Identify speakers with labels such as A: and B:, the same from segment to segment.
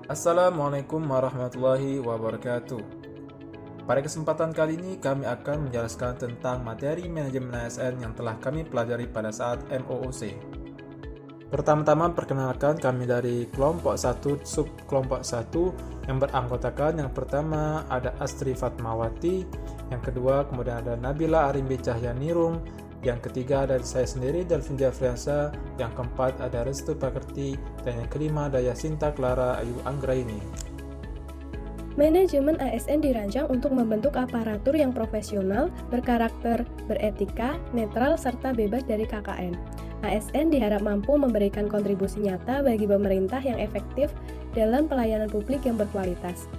A: Assalamualaikum warahmatullahi wabarakatuh. Pada kesempatan kali ini kami akan menjelaskan tentang materi manajemen ASN yang telah kami pelajari pada saat MOOC. Pertama-tama perkenalkan kami dari kelompok 1 sub kelompok 1 yang beranggotakan yang pertama ada Astri Fatmawati, yang kedua kemudian ada Nabila Arimbi Cahyanirung, yang ketiga ada saya sendiri Delvin Jafriansa, yang keempat ada Restu Pakerti, dan yang kelima ada Yasinta Clara Ayu Anggraini.
B: Manajemen ASN dirancang untuk membentuk aparatur yang profesional, berkarakter, beretika, netral, serta bebas dari KKN. ASN diharap mampu memberikan kontribusi nyata bagi pemerintah yang efektif dalam pelayanan publik yang berkualitas.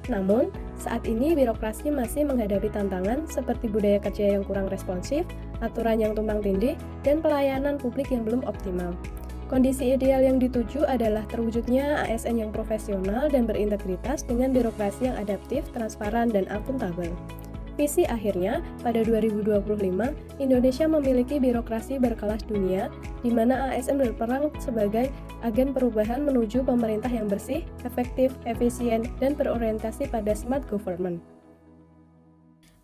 B: Namun, saat ini birokrasi masih menghadapi tantangan seperti budaya kerja yang kurang responsif, aturan yang tumpang tindih, dan pelayanan publik yang belum optimal. Kondisi ideal yang dituju adalah terwujudnya ASN yang profesional dan berintegritas dengan birokrasi yang adaptif, transparan, dan akuntabel. Visi akhirnya, pada 2025, Indonesia memiliki birokrasi berkelas dunia, di mana ASN berperan sebagai agen perubahan menuju pemerintah yang bersih, efektif, efisien, dan berorientasi pada smart government.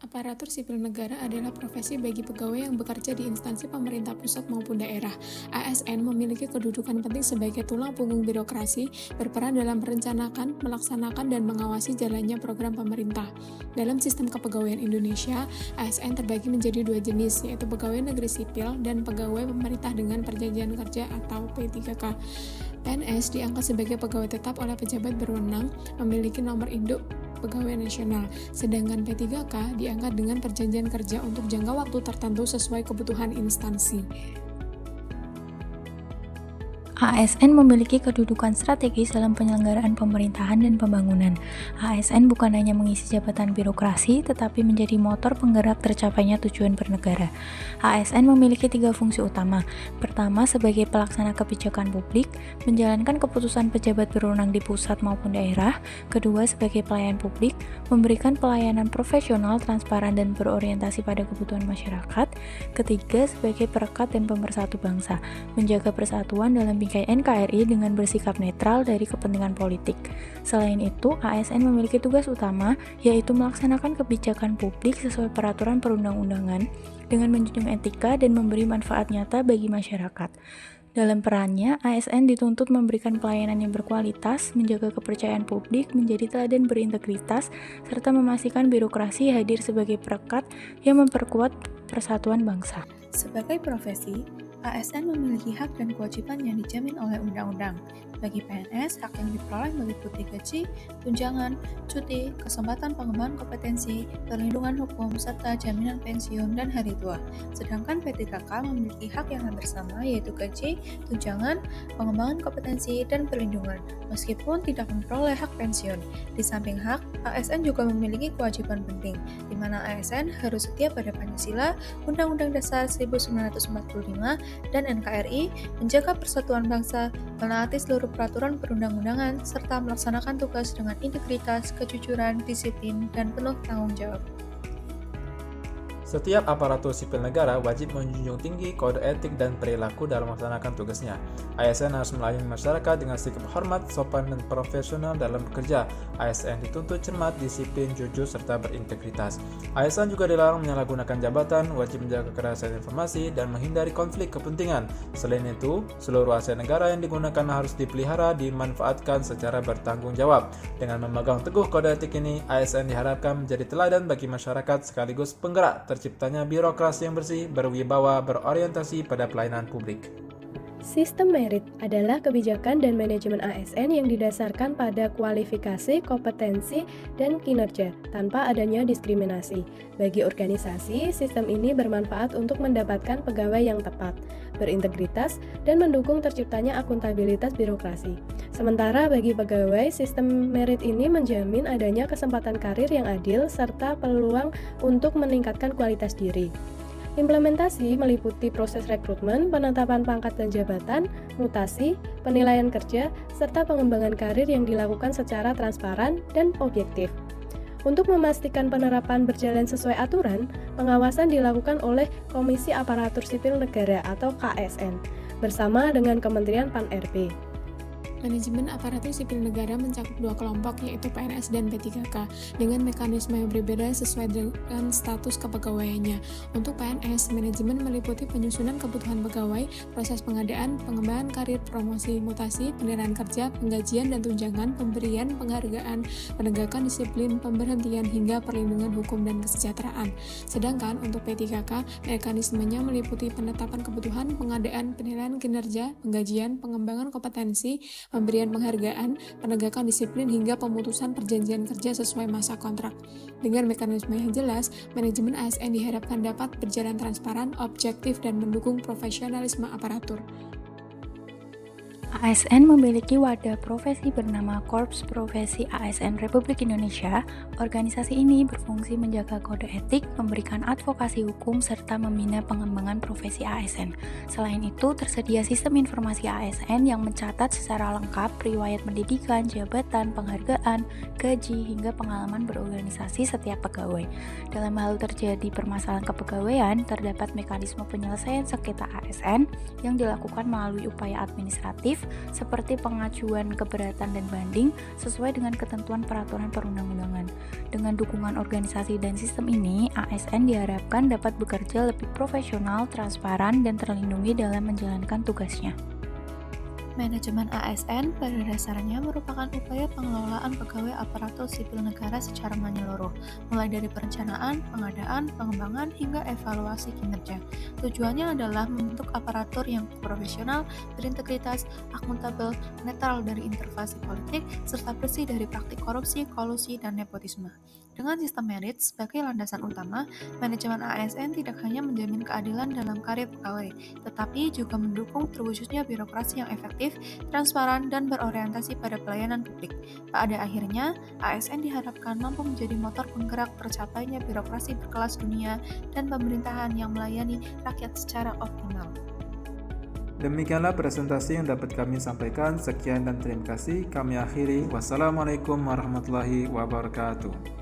C: Aparatur sipil negara adalah profesi bagi pegawai yang bekerja di instansi pemerintah pusat maupun daerah. ASN memiliki kedudukan penting sebagai tulang punggung birokrasi, berperan dalam merencanakan, melaksanakan, dan mengawasi jalannya program pemerintah. Dalam sistem kepegawaian Indonesia, ASN terbagi menjadi dua jenis, yaitu pegawai negeri sipil dan pegawai pemerintah dengan perjanjian kerja atau P3K. PNS diangkat sebagai pegawai tetap oleh pejabat berwenang, memiliki nomor induk pegawai nasional, sedangkan P3K diangkat dengan perjanjian kerja untuk jangka waktu tertentu sesuai kebutuhan instansi.
D: ASN memiliki kedudukan strategis dalam penyelenggaraan pemerintahan dan pembangunan. ASN bukan hanya mengisi jabatan birokrasi, tetapi menjadi motor penggerak tercapainya tujuan bernegara. ASN memiliki 3 fungsi utama. Pertama, sebagai pelaksana kebijakan publik, menjalankan keputusan pejabat berwenang di pusat maupun daerah. Kedua, sebagai pelayan publik, memberikan pelayanan profesional, transparan, dan berorientasi pada kebutuhan masyarakat. Ketiga, sebagai perekat dan pemersatu bangsa, menjaga persatuan dalam bingkai NKRI dengan bersikap netral dari kepentingan politik. Selain itu, ASN memiliki tugas utama, yaitu melaksanakan kebijakan publik sesuai peraturan perundang-undangan dengan menjunjung etika dan memberi manfaat nyata bagi masyarakat. Dalam perannya, ASN dituntut memberikan pelayanan yang berkualitas, menjaga kepercayaan publik, menjadi teladan berintegritas, serta memastikan birokrasi hadir sebagai perekat yang memperkuat persatuan bangsa.
E: Sebagai profesi, ASN memiliki hak dan kewajiban yang dijamin oleh undang-undang. Bagi PNS, hak yang diperoleh meliputi gaji, tunjangan, cuti, kesempatan pengembangan kompetensi, perlindungan hukum, serta jaminan pensiun dan hari tua. Sedangkan P3K memiliki hak yang hampir sama, yaitu gaji, tunjangan, pengembangan kompetensi, dan perlindungan, meskipun tidak memperoleh hak pensiun. Di samping hak, ASN juga memiliki kewajiban penting, di mana ASN harus setia pada Pancasila, Undang-Undang Dasar 1945, dan NKRI, menjaga persatuan bangsa, menaati seluruh peraturan perundang-undangan, serta melaksanakan tugas dengan integritas, kejujuran, disiplin, dan penuh tanggung jawab.
A: Setiap aparatur sipil negara wajib menjunjung tinggi kode etik dan perilaku dalam melaksanakan tugasnya. ASN harus melayani masyarakat dengan sikap hormat, sopan, dan profesional dalam bekerja. ASN dituntut cermat, disiplin, jujur, serta berintegritas. ASN juga dilarang menyalahgunakan jabatan, wajib menjaga kerahasiaan informasi, dan menghindari konflik kepentingan. Selain itu, seluruh aset negara yang digunakan harus dipelihara, dimanfaatkan secara bertanggung jawab. Dengan memegang teguh kode etik ini, ASN diharapkan menjadi teladan bagi masyarakat sekaligus penggerak terciptanya birokrasi yang bersih, berwibawa, berorientasi pada pelayanan publik.
B: Sistem merit adalah kebijakan dan manajemen ASN yang didasarkan pada kualifikasi, kompetensi, dan kinerja tanpa adanya diskriminasi. Bagi organisasi, sistem ini bermanfaat untuk mendapatkan pegawai yang tepat, berintegritas, dan mendukung terciptanya akuntabilitas birokrasi. Sementara bagi pegawai, sistem merit ini menjamin adanya kesempatan karir yang adil serta peluang untuk meningkatkan kualitas diri. Implementasi meliputi proses rekrutmen, penetapan pangkat dan jabatan, mutasi, penilaian kerja, serta pengembangan karir yang dilakukan secara transparan dan objektif. Untuk memastikan penerapan berjalan sesuai aturan, pengawasan dilakukan oleh Komisi Aparatur Sipil Negara atau KSN bersama dengan Kementerian Pan-RB.
C: Manajemen aparatur sipil negara mencakup dua kelompok, yaitu PNS dan P3K, dengan mekanisme yang berbeda sesuai dengan status kepegawaiannya. Untuk PNS, manajemen meliputi penyusunan kebutuhan pegawai, proses pengadaan, pengembangan karir, promosi, mutasi, penilaian kerja, penggajian dan tunjangan, pemberian penghargaan, penegakan disiplin, pemberhentian, hingga perlindungan hukum dan kesejahteraan. Sedangkan untuk P3K, mekanismenya meliputi penetapan kebutuhan, pengadaan, penilaian kinerja, penggajian, pengembangan kompetensi, pemberian penghargaan, penegakan disiplin, hingga pemutusan perjanjian kerja sesuai masa kontrak. Dengan mekanisme yang jelas, manajemen ASN diharapkan dapat berjalan transparan, objektif, dan mendukung profesionalisme aparatur.
D: ASN memiliki wadah profesi bernama Korps Profesi ASN Republik Indonesia. Organisasi ini berfungsi menjaga kode etik, memberikan advokasi hukum, serta membina pengembangan profesi ASN. Selain itu, tersedia sistem informasi ASN yang mencatat secara lengkap riwayat pendidikan, jabatan, penghargaan, gaji, hingga pengalaman berorganisasi setiap pegawai. Dalam hal terjadi permasalahan kepegawaian, terdapat mekanisme penyelesaian sengketa ASN yang dilakukan melalui upaya administratif seperti pengajuan keberatan dan banding sesuai dengan ketentuan peraturan perundang-undangan. Dengan dukungan organisasi dan sistem ini, ASN diharapkan dapat bekerja lebih profesional, transparan, dan terlindungi dalam menjalankan tugasnya.
E: Manajemen ASN pada dasarnya merupakan upaya pengelolaan pegawai aparatur sipil negara secara menyeluruh, mulai dari perencanaan, pengadaan, pengembangan, hingga evaluasi kinerja. Tujuannya adalah membentuk aparatur yang profesional, berintegritas, akuntabel, netral dari intervensi politik, serta bersih dari praktik korupsi, kolusi, dan nepotisme. Dengan sistem merit sebagai landasan utama, manajemen ASN tidak hanya menjamin keadilan dalam karir pegawai, tetapi juga mendukung terwujudnya birokrasi yang efektif, transparan, dan berorientasi pada pelayanan publik. Pada akhirnya, ASN diharapkan mampu menjadi motor penggerak tercapainya birokrasi berkelas dunia dan pemerintahan yang melayani rakyat secara optimal.
A: Demikianlah presentasi yang dapat kami sampaikan. Sekian dan terima kasih. Kami akhiri. Wassalamualaikum warahmatullahi wabarakatuh.